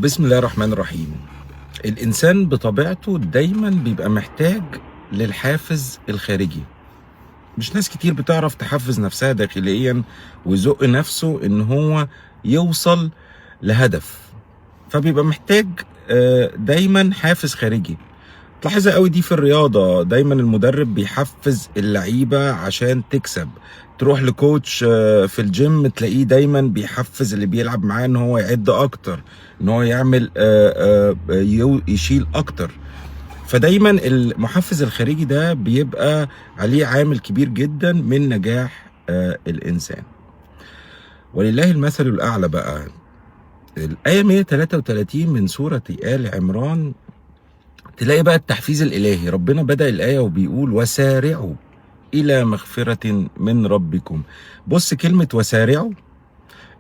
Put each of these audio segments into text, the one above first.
بسم الله الرحمن الرحيم. الإنسان بطبيعته دايما بيبقى محتاج للحافز الخارجي. مش ناس كتير بتعرف تحفز نفسها داخليا ويزق نفسه إن هو يوصل لهدف، فبيبقى محتاج دايما حافز خارجي. تلاحظها قوي دي في الرياضة، دايما المدرب بيحفز اللعيبة عشان تكسب. تروح لكوتش في الجيم تلاقيه دايما بيحفز اللي بيلعب معاه ان هو يعد اكتر، ان هو يعمل يشيل اكتر. فدايما المحفز الخارجي ده بيبقى عليه عامل كبير جدا من نجاح الانسان. ولله المثل الاعلى بقى. الآية 133 من سورة آل عمران، تلاقي بقى التحفيز الإلهي. ربنا بدأ الآية وبيقول وسارعوا إلى مغفرة من ربكم. بص كلمة وسارعوا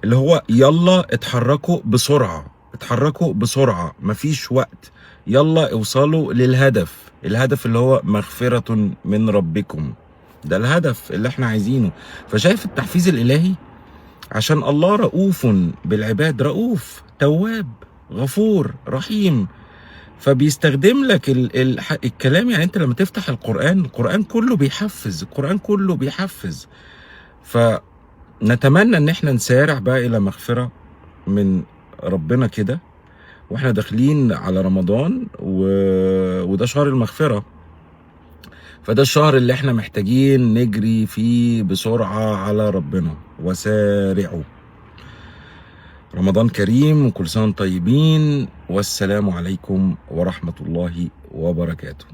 اللي هو يلا اتحركوا بسرعة، اتحركوا بسرعة، مفيش وقت، يلا اوصلوا للهدف. الهدف اللي هو مغفرة من ربكم، ده الهدف اللي احنا عايزينه. فشايف التحفيز الإلهي عشان الله رؤوف بالعباد، رؤوف تواب غفور رحيم. فبيستخدم لك الكلام. يعني انت لما تفتح القرآن كله بيحفز، القرآن كله بيحفز. فنتمنى ان احنا نسارع بقى الى مغفرة من ربنا كده، واحنا داخلين على رمضان وده شهر المغفرة. فده الشهر اللي احنا محتاجين نجري فيه بسرعة على ربنا. وسارعوا. رمضان كريم وكل سنة وانتم طيبين، والسلام عليكم ورحمة الله وبركاته.